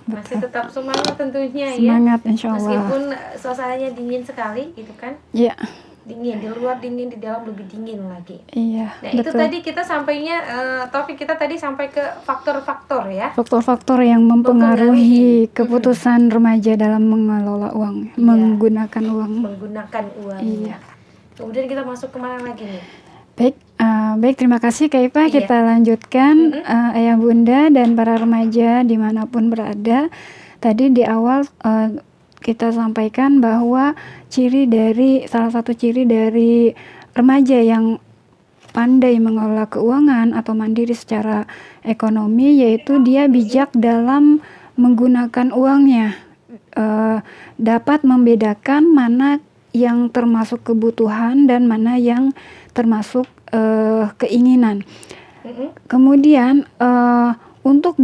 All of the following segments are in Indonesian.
Masih betul. tetap semangat tentunya ya. Semangat insya Allah. Meskipun suasananya dingin sekali gitu kan. Iya, Dingin, di luar dingin, di dalam lebih dingin lagi. iya, Nah, itu betul. tadi kita sampainya topik kita tadi sampai ke faktor-faktor ya. Faktor-faktor yang mempengaruhi keputusan remaja dalam mengelola uang, Iya. menggunakan uang. Menggunakan uangnya. Iya. Kemudian kita masuk kemana lagi nih? Baik, terima kasih Kak Ipa. Iya. Kita lanjutkan ayah bunda dan para remaja dimanapun berada. Tadi di awal kita sampaikan bahwa salah satu ciri dari remaja yang pandai mengelola keuangan atau mandiri secara ekonomi yaitu dia bijak dalam menggunakan uangnya. Dapat membedakan mana yang termasuk kebutuhan dan mana yang termasuk keinginan. Kemudian untuk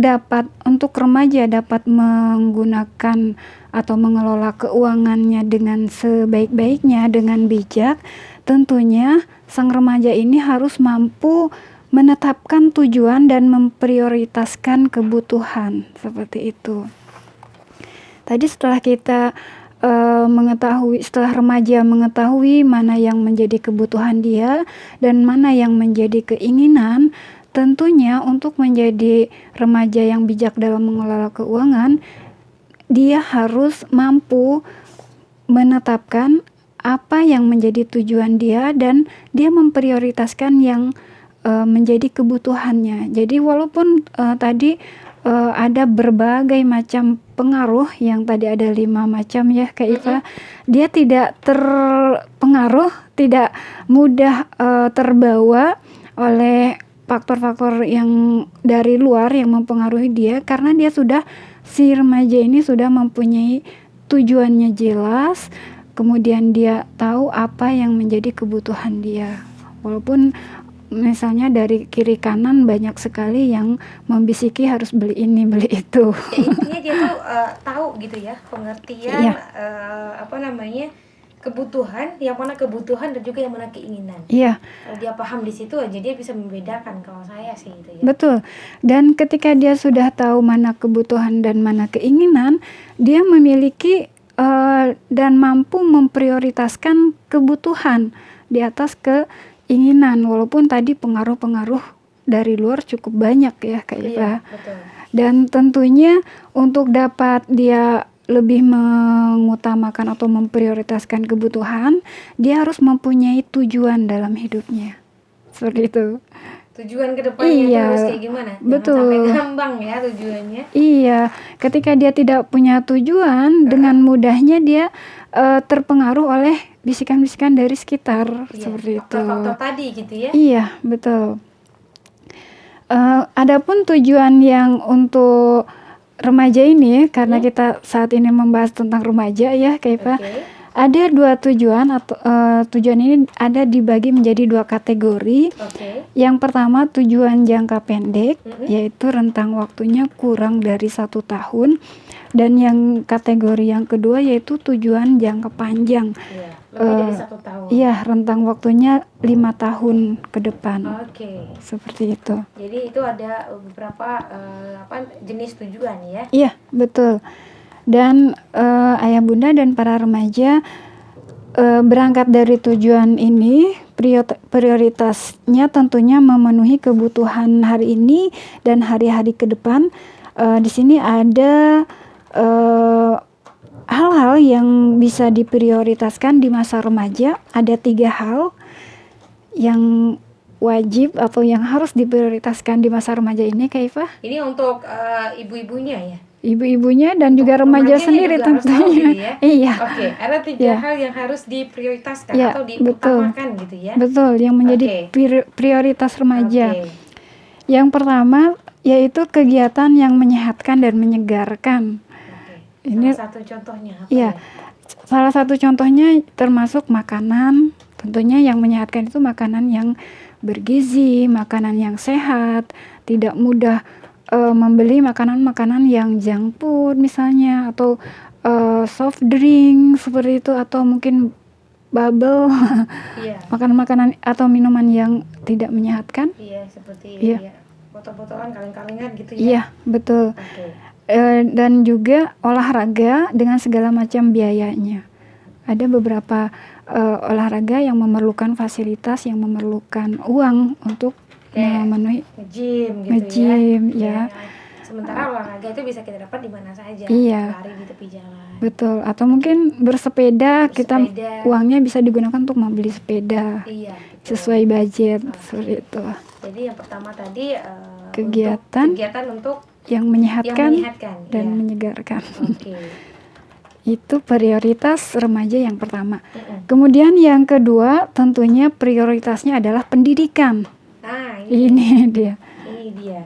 remaja dapat menggunakan atau mengelola keuangannya dengan sebaik-baiknya dengan bijak, tentunya sang remaja ini harus mampu menetapkan tujuan dan memprioritaskan kebutuhan seperti itu. Tadi setelah kita setelah remaja mengetahui mana yang menjadi kebutuhan dia dan mana yang menjadi keinginan, tentunya untuk menjadi remaja yang bijak dalam mengelola keuangan, dia harus mampu menetapkan apa yang menjadi tujuan dia dan dia memprioritaskan yang menjadi kebutuhannya. Jadi walaupun tadi ada berbagai macam pengaruh yang tadi ada 5 macam ya Kak Iva, dia tidak terpengaruh, tidak mudah terbawa oleh faktor-faktor yang dari luar yang mempengaruhi dia karena si remaja ini sudah mempunyai tujuannya jelas, kemudian dia tahu apa yang menjadi kebutuhan dia. Walaupun misalnya dari kiri kanan banyak sekali yang membisiki harus beli ini, beli itu. Ya, intinya dia tuh tahu gitu ya, pengertian kebutuhan, yang mana kebutuhan dan juga yang mana keinginan. Iya. Kalau dia paham di situ aja dia bisa membedakan, kalau saya sih itu ya. Betul. Dan ketika dia sudah tahu mana kebutuhan dan mana keinginan, dia memiliki dan mampu memprioritaskan kebutuhan di atas keinginan, walaupun tadi pengaruh-pengaruh dari luar cukup banyak ya Kak Iva. Iya, betul. Dan tentunya untuk dapat dia lebih mengutamakan atau memprioritaskan kebutuhan, dia harus mempunyai tujuan dalam hidupnya. Seperti itu. Tujuan kedepannya Iya, harus kayak gimana? betul. Jangan sampai ngambang ya tujuannya. Iya, ketika dia tidak punya tujuan, dengan mudahnya dia terpengaruh oleh bisikan-bisikan dari sekitar, seperti itu. Faktor-faktor tadi gitu ya. Iya, betul. Adapun tujuan yang untuk remaja ini, karena kita saat ini membahas tentang remaja ya, Kak Iva. Ada 2 tujuan atau tujuan ini ada dibagi menjadi 2 kategori. Yang pertama tujuan jangka pendek, yaitu rentang waktunya kurang dari 1 tahun, dan yang kategori yang kedua yaitu tujuan jangka panjang. Lebih dari 1 tahun. Iya, rentang waktunya 5 tahun ke depan. Seperti itu. Jadi itu ada beberapa jenis tujuan ya. Iya, betul. Dan ayah bunda dan para remaja berangkat dari tujuan ini, prioritasnya tentunya memenuhi kebutuhan hari ini dan hari-hari ke depan. Di sini ada hal-hal yang bisa diprioritaskan di masa remaja. Ada 3 hal yang wajib atau yang harus diprioritaskan di masa remaja ini, Kak Iva. Ini untuk ibu-ibunya ya? Ibu-ibunya dan juga remaja sendiri tentunya. Ya? Iya. Ada 3 hal yang harus diprioritaskan atau diutamakan gitu ya. Betul, yang menjadi prioritas remaja. Yang pertama yaitu kegiatan yang menyehatkan dan menyegarkan. Ini salah satu contohnya apa ya? Salah satu contohnya termasuk makanan. Tentunya yang menyehatkan itu makanan yang bergizi, makanan yang sehat, tidak mudah membeli makanan-makanan yang junk food misalnya, atau soft drink seperti itu, atau mungkin bubble, makanan-makanan atau minuman yang tidak menyehatkan. Iya, seperti botol-botolan, kaleng-kalengan gitu ya. Iya, betul. dan juga olahraga dengan segala macam biayanya. Ada beberapa olahraga yang memerlukan fasilitas, yang memerlukan uang untuk memenuhi nge-gym gitu ya. Sementara olahraga itu bisa kita dapat di mana saja, lari di tepi jalan. Betul, atau mungkin bersepeda. Kita uangnya bisa digunakan untuk membeli sepeda. Sesuai budget, seperti itu. Jadi yang pertama tadi kegiatan untuk yang menyehatkan dan menyegarkan. Itu prioritas remaja yang pertama. Kemudian yang kedua tentunya prioritasnya adalah pendidikan. Ini dia.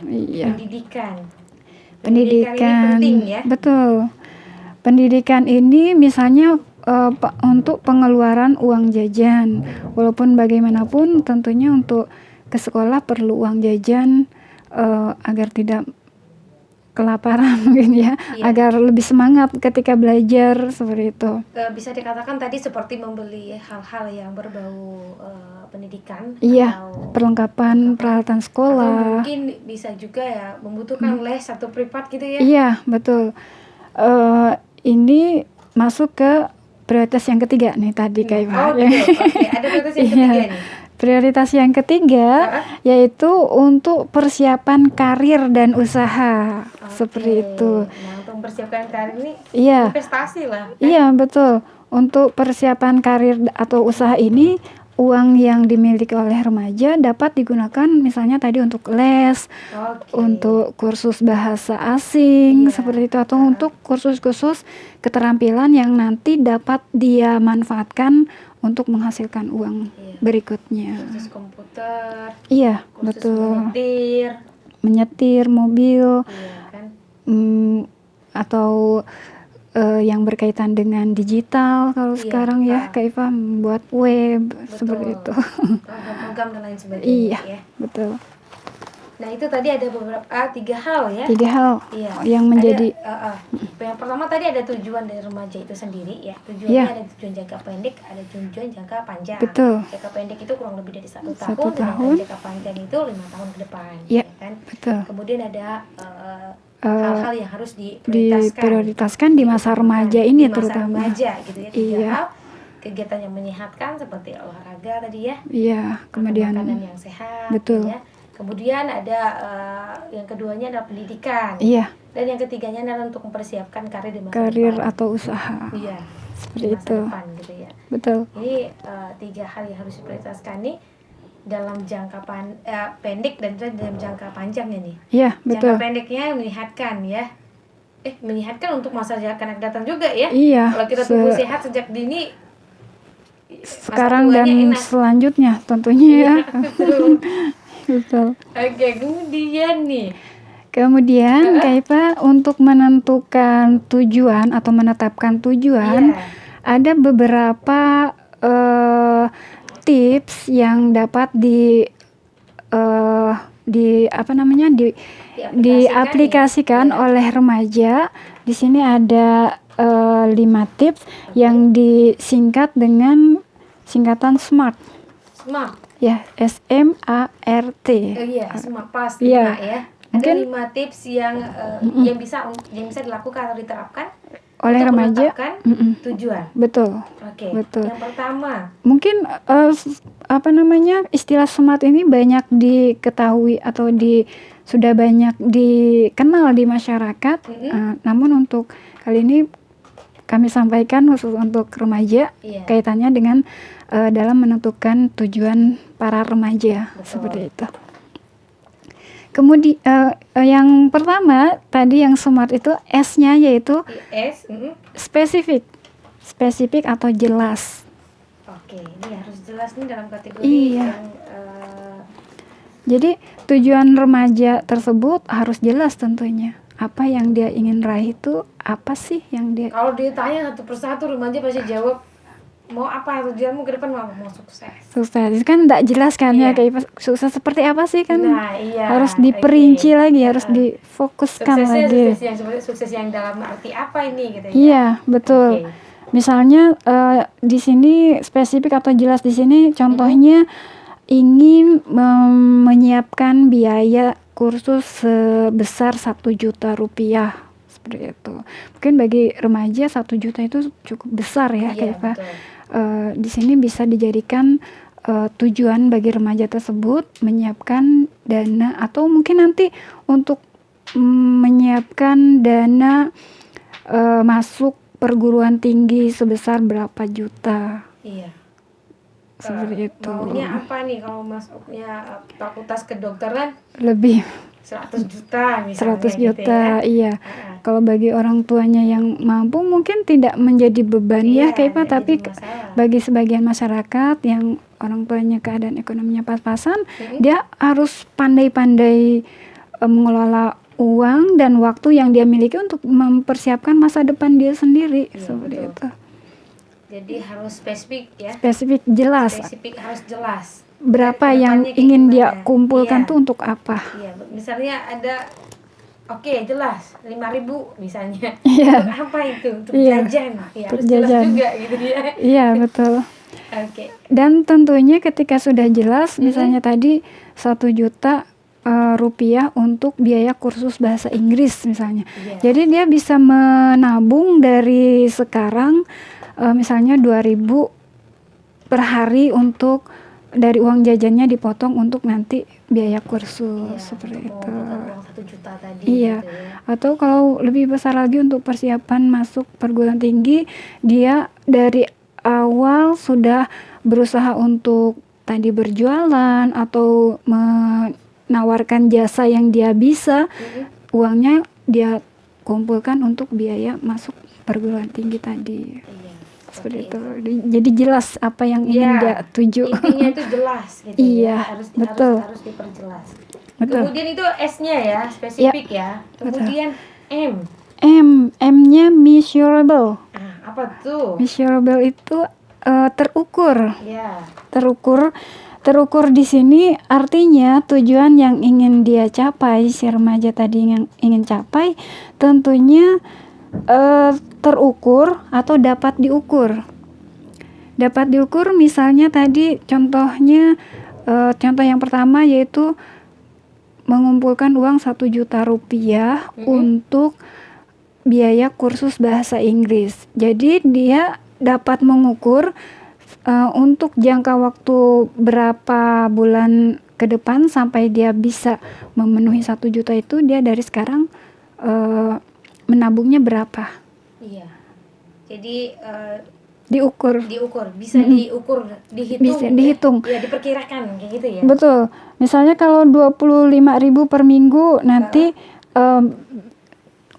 Iya. Pendidikan ini penting ya. Betul. Pendidikan ini misalnya untuk pengeluaran uang jajan. Walaupun bagaimanapun tentunya untuk ke sekolah perlu uang jajan agar tidak kelaparan mungkin ya, agar lebih semangat ketika belajar, seperti itu. Bisa dikatakan tadi seperti membeli hal-hal yang berbau pendidikan, atau perlengkapan peralatan sekolah. Atau mungkin bisa juga ya membutuhkan les atau privat gitu ya. Iya, betul. Ini masuk ke prioritas yang ketiga nih tadi Kak Iva. Ada prioritas yang ketiga nih. Prioritas yang ketiga yaitu untuk persiapan karir dan usaha. Seperti itu. Nah, untuk persiapan karir ini investasi lah. Iya, betul. Untuk persiapan karir atau usaha ini, uang yang dimiliki oleh remaja dapat digunakan misalnya tadi untuk les, untuk kursus bahasa asing, seperti itu, atau untuk kursus-kursus keterampilan yang nanti dapat dia manfaatkan untuk menghasilkan uang berikutnya. Kursus komputer. Iya, kursus betul. Menyetir mobil. Atau yang berkaitan dengan digital kalau sekarang ya, Kak Iva membuat web, seperti itu. Program dan lain sebagainya. Iya, betul. Nah, itu tadi ada beberapa 3 hal ya. 3 hal yang menjadi yang pertama tadi ada tujuan dari remaja itu sendiri ya. Tujuannya ada tujuan jangka pendek, ada tujuan jangka panjang. Betul. Jangka pendek itu kurang lebih dari 1 tahun, dan jangka panjang itu 5 tahun ke depan. Ya, kan? Betul. Kemudian ada hal-hal yang harus diprioritaskan di masa remaja ini, terutama. Remaja gitu ya. 3 hal. Kegiatan yang menyehatkan seperti olahraga tadi ya. Iya, kemudian makanan yang sehat. Betul. Ya. Kemudian ada yang keduanya adalah pendidikan. Iya. Dan yang ketiganya adalah untuk mempersiapkan karir di masa depan. Karir atau usaha. Iya. Seperti di masa itu. depan gitu ya. Betul. Ini 3 hal yang harus diprioritaskan nih dalam jangka pendek dan dalam jangka panjangnya nih. Iya, betul. Jangka pendeknya menyehatkan ya. Menyehatkan untuk masa yang akan datang juga ya. Iya. Kalau kita tumbuh sehat sejak dini, sekarang dan selanjutnya tentunya ya. Betul. Oke, kemudian nih. Kemudian Kak Iva untuk menentukan tujuan atau menetapkan tujuan, ada beberapa tips yang dapat diaplikasikan oleh remaja. Di sini ada 5 tips yang disingkat dengan singkatan SMART. Ya, SMART. SMART pasti ya. Ada 5 tips yang bisa dilakukan atau diterapkan oleh remaja. Tujuan. Betul. Betul. Yang pertama, mungkin istilah SMART ini banyak diketahui atau sudah banyak dikenal di masyarakat. Namun untuk kali ini kami sampaikan khusus untuk remaja, kaitannya dengan dalam menentukan tujuan para remaja. Betul. Seperti itu. Kemudian yang pertama tadi yang SMART itu S-nya yaitu spesifik atau jelas. Oke, ini harus jelas nih dalam kategori yang jadi tujuan remaja tersebut harus jelas tentunya. Apa yang dia ingin raih itu apa sih yang dia. Kalau ditanya satu persatu remaja pasti jawab mau apa, tujuanmu ke depan, mau sukses. Itu kan enggak jelas kan ya, kayak sukses seperti apa sih kan. Harus diperinci lagi, harus difokuskan lagi. Sukses yang dalam arti apa ini gitu ya. Iya, betul. Misalnya di sini spesifik atau jelas di sini contohnya ingin menyiapkan biaya kursus sebesar 1 juta rupiah. seperti itu. Mungkin bagi remaja 1 juta itu cukup besar ya, Iya, Kak Iva. betul. Di sini bisa dijadikan tujuan bagi remaja tersebut menyiapkan dana atau mungkin nanti untuk menyiapkan dana masuk perguruan tinggi sebesar berapa juta. Iya. Seperti itu. Maunya apa nih kalau masuknya fakultas kedokteran? Lebih 100 juta misalnya 100 gitu juta, ya. iya. Kalau bagi orang tuanya yang mampu mungkin tidak menjadi beban ya, Iya, Kak Iva, nggak tapi jadi masalah. bagi sebagian masyarakat yang orang tuanya keadaan ekonominya pas-pasan, Mm-mm. dia harus pandai-pandai mengelola uang dan waktu yang dia miliki untuk mempersiapkan masa depan dia sendiri. Iya, Seperti betul. itu. Jadi harus spesifik ya. Spesifik, jelas. Spesifik harus jelas. Berapa Kedepannya yang kayak ingin dia gimana. kumpulkan Iya. tuh untuk apa? Iya, misalnya ada oke, jelas 5.000 misalnya. Iya. Untuk apa itu? Untuk Iya, jajan. Ya, untuk harus jelas jajan. juga gitu ya. Iya, betul. Oke. Dan tentunya ketika sudah jelas, misalnya tadi 1 juta rupiah untuk biaya kursus bahasa Inggris misalnya. Iya. Jadi dia bisa menabung dari sekarang misalnya 2.000 per hari untuk dari uang jajannya dipotong untuk nanti biaya kursus, Iya, seperti untuk itu. mengumpulkan uang 1 juta tadi Iya. gitu ya. Atau kalau lebih besar lagi untuk persiapan masuk perguruan tinggi, dia dari awal sudah berusaha untuk tadi berjualan atau menawarkan jasa yang dia bisa, uangnya dia kumpulkan untuk biaya masuk perguruan tinggi tadi. Iya. Seperti itu. Jadi jelas apa yang ingin Iya, dia tuju. intinya itu jelas gitu Iya, ya. betul. Harus diperjelas. Betul. Kemudian itu S-nya ya, spesifik ya. Kemudian M. M-nya measurable. Apa tuh? Measurable itu terukur. Ya. Terukur di sini artinya tujuan yang ingin dia capai, si remaja tadi yang ingin capai tentunya terukur atau dapat diukur. Dapat diukur misalnya tadi contohnya contoh yang pertama yaitu mengumpulkan uang 1 juta rupiah untuk biaya kursus bahasa Inggris. Jadi dia dapat mengukur untuk jangka waktu berapa bulan ke depan sampai dia bisa memenuhi 1 juta itu, dia dari sekarang menabungnya berapa. Iya. Jadi diukur, bisa diukur, dihitung. Bisa dihitung. Ya, diperkirakan kayak gitu ya. Betul. Misalnya kalau 25.000 per minggu nanti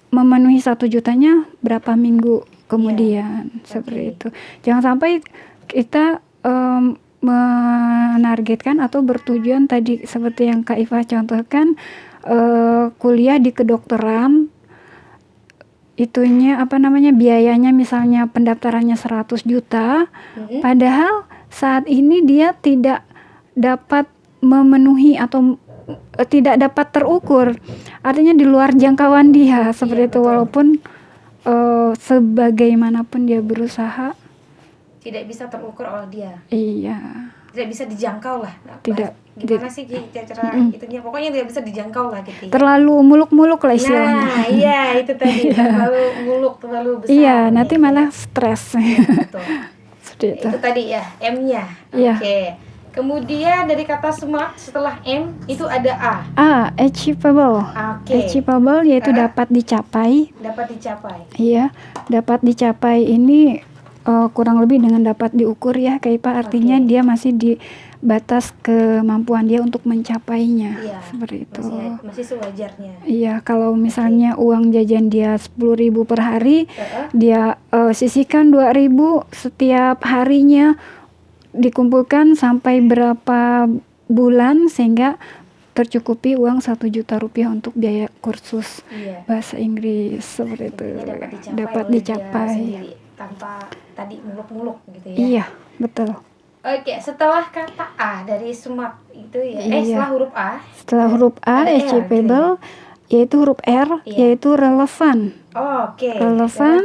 memenuhi 1 jutanya berapa minggu kemudian, seperti itu. Jangan sampai kita menargetkan atau bertujuan tadi seperti yang Kak Iva contohkan, kuliah di kedokteran itunya biayanya misalnya pendaftarannya 100 juta, padahal saat ini dia tidak dapat memenuhi atau tidak dapat terukur, artinya di luar jangkauan dia, seperti itu. Walaupun sebagaimanapun dia berusaha tidak bisa terukur oleh dia. Iya. Tidak bisa dijangkau lah. Gimana sih cara itunya? Pokoknya tidak bisa dijangkau lah gitu. Terlalu muluk-muluk lah istilahnya. Nah, iya itu tadi. Terlalu muluk, terlalu besar. Iya, nanti malah stres. Betul. Seperti itu. Itu tadi ya, M-nya. Iya. Oke. Kemudian dari kata smart setelah M itu ada A. Achievable. Oke. Achievable yaitu dapat dicapai. Dapat dicapai. Iya, dapat dicapai ini kurang lebih dengan dapat diukur ya, Kak Ipa. Artinya dia masih di batas kemampuan dia untuk mencapainya. Iya, seperti itu. Masih sewajarnya. Iya, kalau misalnya uang jajan dia 10.000 per hari, dia sisihkan 2.000 setiap harinya, dikumpulkan sampai berapa bulan sehingga tercukupi uang 1 juta rupiah untuk biaya kursus bahasa Inggris, seperti itu. Dapat dicapai tanpa tadi muluk-muluk gitu ya. Iya, betul. Oke, setelah kata A dari smart itu ya. Setelah huruf A. Setelah huruf A, achievable, yaitu huruf R, yaitu relevan. Oke. Relevan,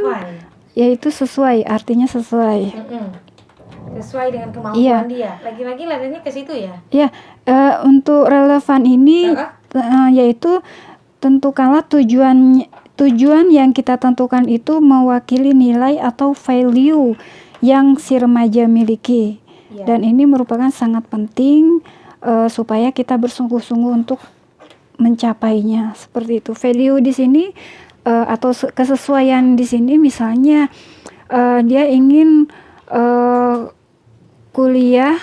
yaitu sesuai, artinya sesuai. Sesuai dengan kemampuan dia. Lagi-lagi larinya ke situ ya. Iya, untuk relevan ini yaitu tentukanlah tujuan yang kita tentukan itu mewakili nilai atau value yang si remaja miliki. Iya. Dan ini merupakan sangat penting supaya kita bersungguh-sungguh untuk mencapainya. Seperti itu. Value di sini atau kesesuaian di sini misalnya dia ingin kuliah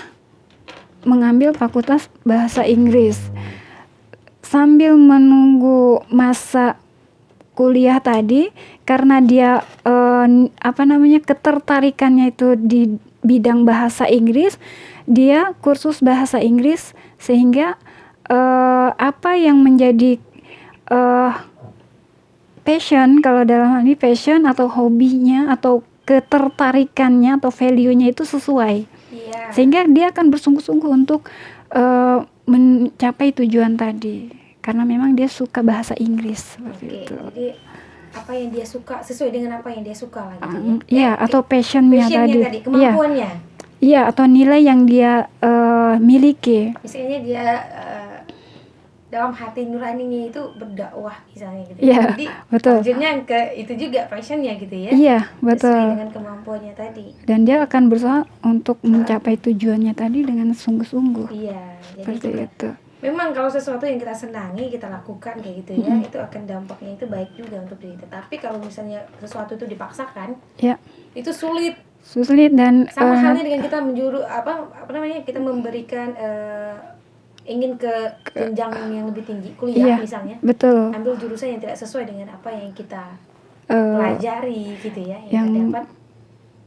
mengambil fakultas bahasa Inggris. Sambil menunggu masa kuliah tadi, karena dia ketertarikannya itu di bidang bahasa Inggris, dia kursus bahasa Inggris sehingga apa yang menjadi passion, kalau dalam hal ini passion atau hobinya atau ketertarikannya atau value-nya itu sesuai. Iya. Sehingga dia akan bersungguh-sungguh untuk mencapai tujuan tadi, karena memang dia suka bahasa Inggris seperti Oke, itu. jadi apa yang dia suka sesuai dengan apa yang dia suka lah gitu ya. Iya, atau passionnya tadi. Iya, kemampuannya. iya, atau nilai yang dia miliki. Misalnya dia dalam hati nuraninya itu berdakwah misalnya gitu. Iya, Jadi betul. terjunnya ke itu juga passionnya gitu ya. Iya, Sesuai betul. dengan kemampuannya tadi. Dan dia akan berusaha untuk mencapai tujuannya tadi dengan sungguh-sungguh. Iya, jadi Seperti juga itu. memang kalau sesuatu yang kita senangi, kita lakukan kayak gitu ya, itu akan dampaknya itu baik juga untuk diri kita. Tapi kalau misalnya sesuatu itu dipaksakan, Ya, itu sulit. sulit dan Sama halnya dengan kita kita memberikan ingin ke jenjang yang lebih tinggi, kuliah iya, misalnya, betul. ambil jurusan yang tidak sesuai dengan apa yang kita Eh, pelajari gitu ya, yang kita yang dapat.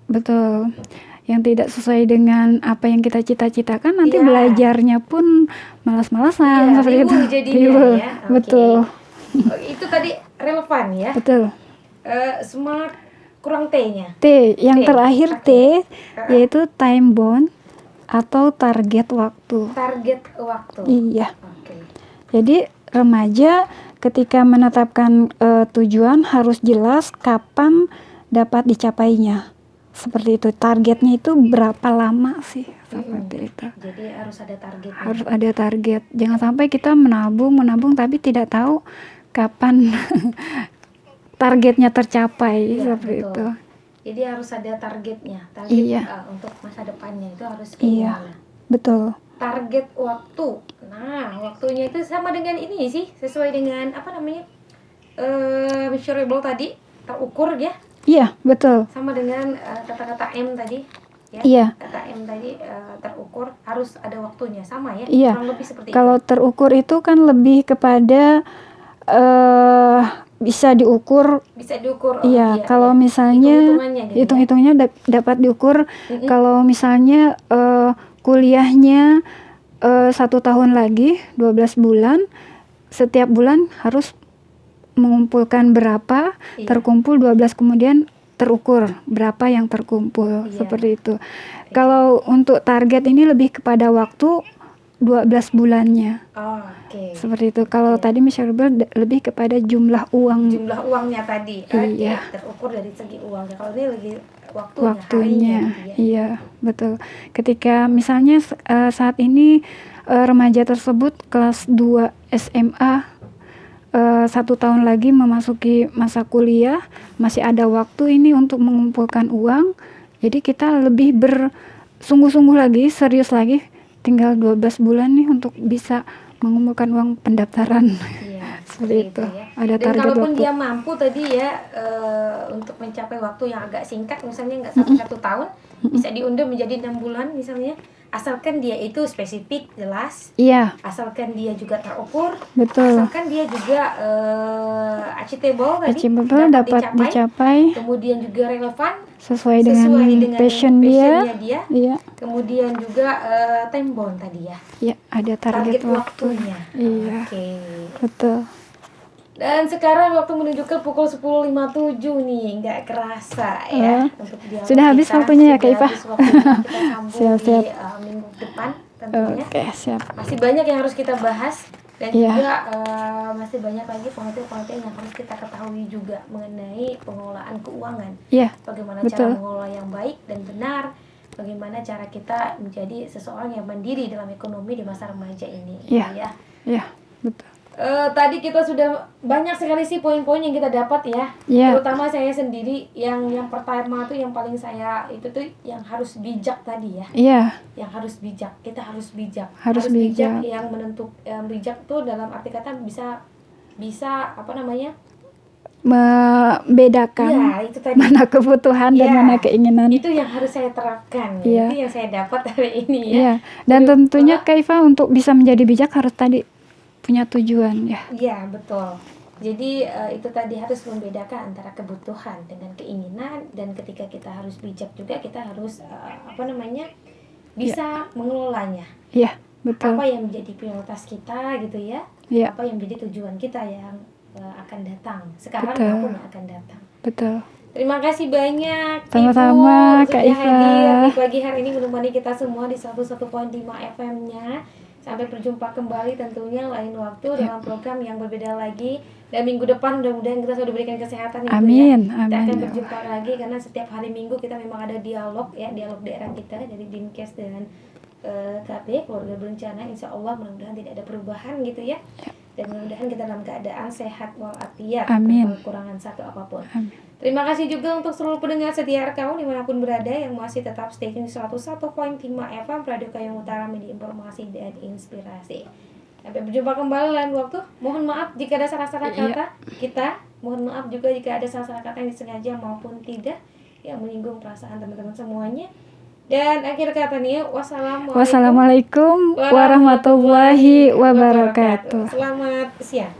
betul. Yang tidak sesuai dengan apa yang kita cita-citakan, nanti Iya. belajarnya pun malas-malasan Iya, seperti itu. riwuh jadinya Riwuh. ya. Oke. Betul. Oh, itu tadi relevan ya. Betul. Smart kurang T-nya. T, yang T, terakhir oke. T yaitu time bound atau target waktu. Target waktu. Iya. Oke. Jadi remaja ketika menetapkan tujuan harus jelas kapan dapat dicapainya. Seperti itu. Targetnya itu berapa lama sih? Seperti itu. Jadi harus ada targetnya. Harus ada target. Jangan sampai kita menabung tapi tidak tahu kapan targetnya tercapai. Iya, Seperti betul. itu. Jadi harus ada targetnya. Target Iya. untuk masa depannya itu harus Iya. gimana? Betul. Target waktu. Nah, waktunya itu sama dengan ini sih, sesuai dengan measurable tadi, terukur ya. Iya, betul. Sama dengan kata-kata M tadi ya. Iya. Kata M tadi terukur, harus ada waktunya, sama ya. Iya. Kurang lebih seperti Kalau terukur itu kan lebih kepada bisa diukur. bisa diukur. Iya, kalau misalnya hitung-hitungannya gitu ya. hitung-hitungnya dapat diukur. Kalau misalnya kuliahnya 1 tahun lagi 12 bulan, setiap bulan harus mengumpulkan berapa, Iya. terkumpul 12, kemudian terukur berapa yang terkumpul. Iya. Seperti itu. Kalau untuk target ini lebih kepada waktu 12 bulannya. Oh, oke. Seperti itu. Kalau Iya. tadi measurable lebih kepada jumlah uang. Jumlah uangnya tadi. Oke, Iya. terukur dari segi uangnya. Kalau ini lagi waktunya, Waktunya. harinya gitu ya. Iya, betul. Ketika misalnya saat ini remaja tersebut kelas 2 SMA, 1 tahun lagi memasuki masa kuliah, masih ada waktu ini untuk mengumpulkan uang. Jadi kita lebih bersungguh-sungguh lagi, serius lagi, tinggal 12 bulan nih untuk bisa mengumpulkan uang pendaftaran. Iya, Seperti itu. ya. Ada Dan target kalaupun waktu. dia mampu tadi ya untuk mencapai waktu yang agak singkat, misalnya nggak sampai 1 tahun, bisa diundur menjadi 6 bulan misalnya. Asalkan dia itu spesifik, jelas. Iya, Asalkan dia juga terukur. betul. Asalkan dia juga achievable tadi, Achievable dapat dicapai kemudian juga relevan sesuai dengan passion dia. passionnya dia. Iya, Kemudian juga time bound tadi ya. iya, ada target waktu. waktunya. Iya, Oke. betul. Dan sekarang waktu menunjukkan pukul 10.57 nih, nggak kerasa ya. Untuk dialog Sudah habis kita. waktunya ya, Kak Sudah Iva? habis waktunya. Kita sambung Siap-siap. di minggu depan tentunya. Oke, siap. Masih banyak yang harus kita bahas. Dan Iya. juga masih banyak lagi pengertian-pengertian yang harus kita ketahui juga mengenai pengelolaan keuangan. Iya, Bagaimana betul. cara mengelola yang baik dan benar. Bagaimana cara kita menjadi seseorang yang mandiri dalam ekonomi di masa remaja ini. Iya. Ya. Iya, betul. Tadi kita sudah banyak sekali sih poin-poin yang kita dapat ya. Iya. Terutama saya sendiri yang pertama tuh yang paling saya itu tuh yang harus bijak tadi ya. Iya, Yang harus bijak. Kita harus bijak. Harus bijak. yang bijak tuh dalam arti kata bisa apa namanya? membedakan Ya, itu tadi. mana kebutuhan dan Iya. mana keinginan. Itu yang harus saya terapkan. Iya. Itu yang saya dapat hari ini ya. Iya, dan tentunya Kaifa untuk bisa menjadi bijak harus tadi punya tujuan ya. Iya, betul. Jadi itu tadi harus membedakan antara kebutuhan dengan keinginan, dan ketika kita harus bijak juga kita harus bisa mengelolanya. Iya, betul. Apa yang menjadi prioritas kita gitu ya. Iya, Apa yang menjadi tujuan kita yang akan datang sekarang Betul. maupun yang akan datang. betul. Terima kasih banyak Sama-sama, Ibu Kak sudah Iva. hadir di pagi hari ini menemani kita semua di 101.5 FM-nya. Sampai berjumpa kembali tentunya lain waktu dalam program yang berbeda lagi. Dan minggu depan mudah-mudahan kita sudah diberikan kesehatan Ibu ya. Amin, Kita akan amin. berjumpa lagi karena setiap hari Minggu kita memang ada dialog daerah kita dari Dinkes dan KB Keluarga Berencana. Insya Allah mudah-mudahan tidak ada perubahan gitu ya. Dan mudah-mudahan kita dalam keadaan sehat walafiat, Amin. tanpa kekurangan satu apapun. Amin. Terima kasih juga untuk seluruh pendengar setia RKU dimanapun berada yang masih tetap stay tune di 101.5 FM Radio Kayong Utara, media informasi dan inspirasi. Sampai berjumpa kembali lain waktu. Mohon maaf jika ada salah-salah kata kita. Mohon maaf juga jika ada salah-salah kata yang disengaja maupun tidak yang menyinggung perasaan teman-teman semuanya. Dan akhir kata nih, Wassalamualaikum warahmatullahi wabarakatuh. Selamat siang.